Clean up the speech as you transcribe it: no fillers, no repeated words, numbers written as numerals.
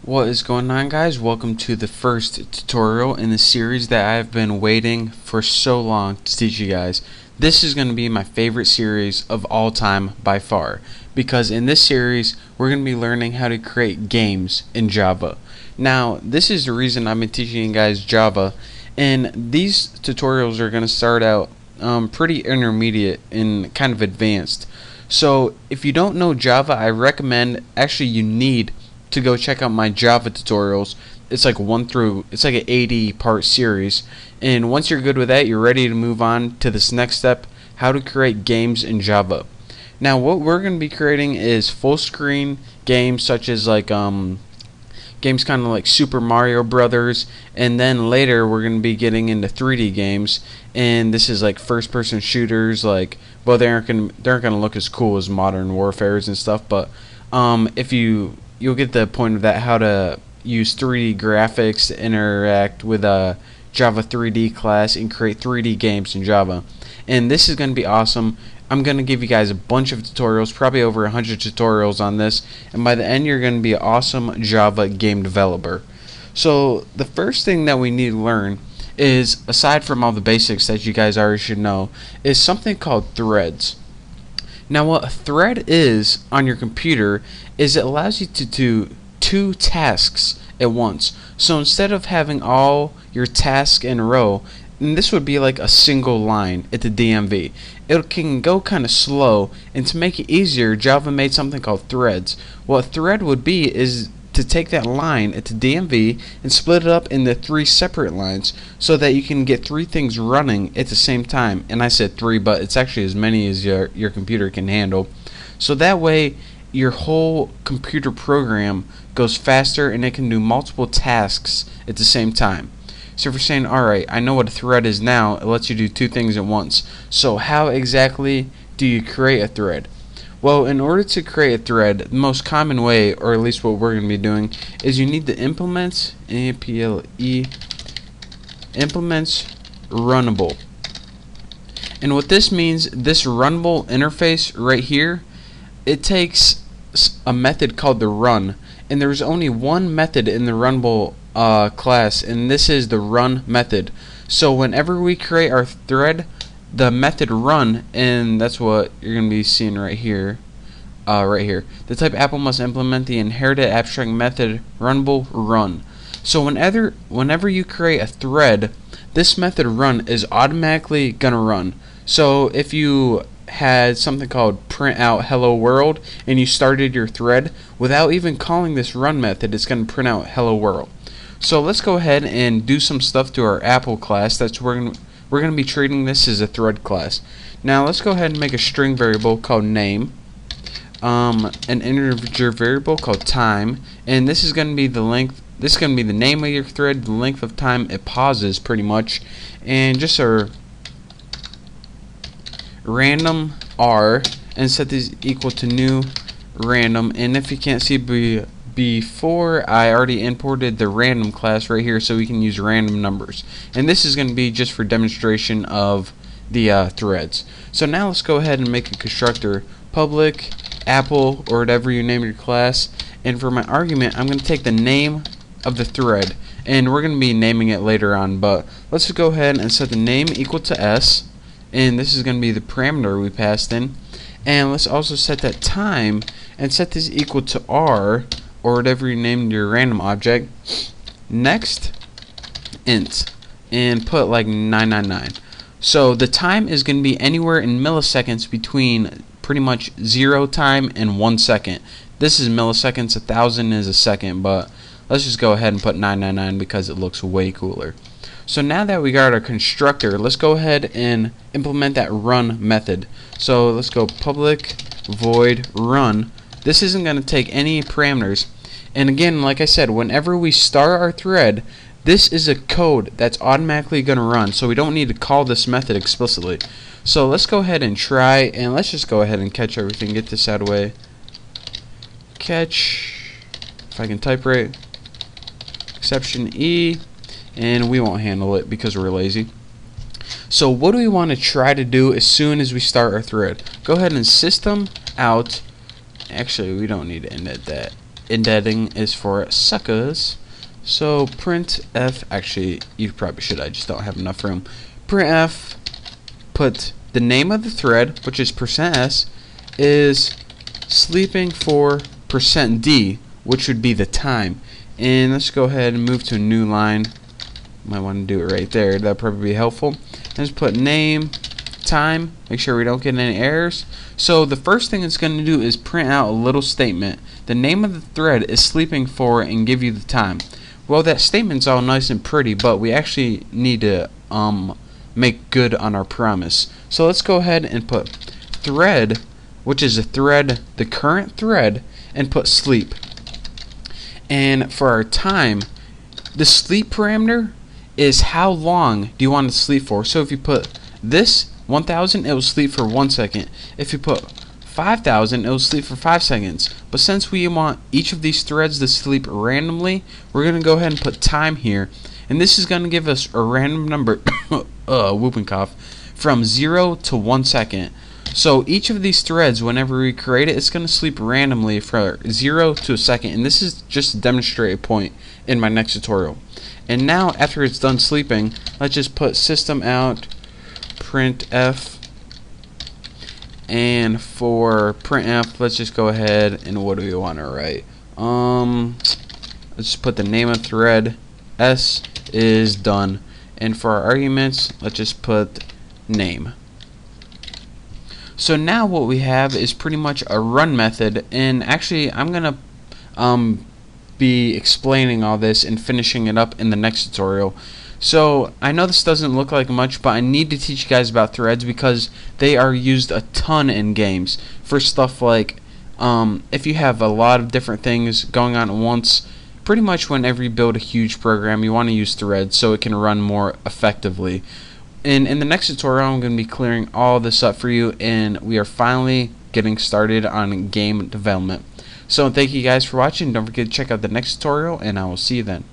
What is going on, guys? Welcome to the first tutorial in the series that I've been waiting for so long to teach you guys. This is going to be my favorite series of all time by far, because in this series we're going to be learning how to create games in Java. Now, this is the reason I've been teaching you guys Java, and these tutorials are going to start out pretty intermediate and kind of advanced. So if you don't know Java, I recommend, actually you need to go check out my Java tutorials. It's like an 80 part series, and once you're good with that, you're ready to move on to this next step: how to create games in Java. Now, what we're going to be creating is full screen games, such as games kind of like Super Mario Brothers, and then later we're going to be getting into 3D games, and this is like first person shooters. Well, they aren't going to look as cool as Modern Warfares and stuff, but you'll get the point of that, how to use 3D graphics to interact with a Java 3D class and create 3D games in Java. And this is going to be awesome. I'm going to give you guys a bunch of tutorials, probably over 100 tutorials on this, and by the end you're going to be an awesome Java game developer. So the first thing that we need to learn is, aside from all the basics that you guys already should know, is something called threads. Now, what a thread is on your computer is it allows you to do two tasks at once. So instead of having all your tasks in a row, and this would be like a single line at the DMV, it can go kind of slow, and to make it easier, Java made something called threads. What a thread would be is to take that line at the DMV and split it up into 3 separate lines so that you can get 3 things running at the same time. And I said 3, but it's actually as many as your computer can handle. So that way your whole computer program goes faster and it can do multiple tasks at the same time. So if you're saying, alright, I know what a thread is now, it lets you do 2 things at once. So how exactly do you create a thread? Well, in order to create a thread, the most common way, or at least what we're going to be doing, is you need the implements, implements runnable. And what this means, this runnable interface right here, it takes a method called the run, and there's only one method in the runnable class, and this is the run method. So whenever we create our thread, the method run, and that's what you're going to be seeing right here. The type Apple must implement the inherited abstract method runnable run. So whenever you create a thread, this method run is automatically going to run. So if you had something called print out hello world and you started your thread, without even calling this run method, it's going to print out hello world. So let's go ahead and do some stuff to our Apple class. We're going to be treating this as a thread class. Now let's go ahead and make a string variable called name, an integer variable called time, and this is going to be the length. This is going to be the name of your thread, the length of time it pauses, pretty much, and just a random r, and set this equal to new random. And if you can't see before, I already imported the random class right here, so we can use random numbers, and this is going to be just for demonstration of the threads. So now let's go ahead and make a constructor, public Apple, or whatever you name your class, and for my argument I'm going to take the name of the thread, and we're going to be naming it later on, but let's just go ahead and set the name equal to s, and this is going to be the parameter we passed in, and let's also set that time and set this equal to r, or whatever you named your random object. Next, int, and put like 999. So the time is going to be anywhere in milliseconds between pretty much 0 time and 1 second. This is milliseconds, 1,000 is a second, but let's just go ahead and put 999 because it looks way cooler. So now that we got our constructor, let's go ahead and implement that run method. So let's go public void run. This isn't going to take any parameters, and again, like I said, whenever we start our thread, this is a code that's automatically going to run, so we don't need to call this method explicitly. So let's go ahead and try, and let's just go ahead and catch everything, get this out of the way. Catch, if I can type right, exception E, and we won't handle it because we're lazy. So what do we want to try to do as soon as we start our thread? Go ahead and system out. Actually, we don't need to edit that. indenting is for suckers. So printf, actually you probably should, I just don't have enough room. Printf, put the name of the thread, which is %s, is sleeping for %d, which would be the time. And let's go ahead and move to a new line. Might want to do it right there, that'd probably be helpful. Let's put name, time, make sure we don't get any errors. So the first thing it's going to do is print out a little statement. The name of the thread is sleeping for and give you the time. Well, that statement's all nice and pretty, but we actually need to make good on our promise. So let's go ahead and put thread, which is a thread, the current thread, and put sleep. And for our time, the sleep parameter is how long do you want it to sleep for. So if you put this 1000, it will sleep for 1 second. If you put 5000, it will sleep for 5 seconds. But since we want each of these threads to sleep randomly, we're going to go ahead and put time here. And this is going to give us a random number, whooping cough, from 0 to 1 second. So each of these threads, whenever we create it, it's going to sleep randomly from 0 to a second. And this is just to demonstrate a point in my next tutorial. And now, after it's done sleeping, let's just put system out printf. And for printf, let's just go ahead and what do we want to write? Let's just put the name of thread. S is done. And for our arguments, let's just put name. So now what we have is pretty much a run method, and actually I'm gonna be explaining all this and finishing it up in the next tutorial. So I know this doesn't look like much, but I need to teach you guys about threads because they are used a ton in games for stuff like if you have a lot of different things going on at once. Pretty much whenever you build a huge program, you want to use threads so it can run more effectively. And in the next tutorial, I'm going to be clearing all this up for you, and we are finally getting started on game development. So thank you guys for watching. Don't forget to check out the next tutorial, and I will see you then.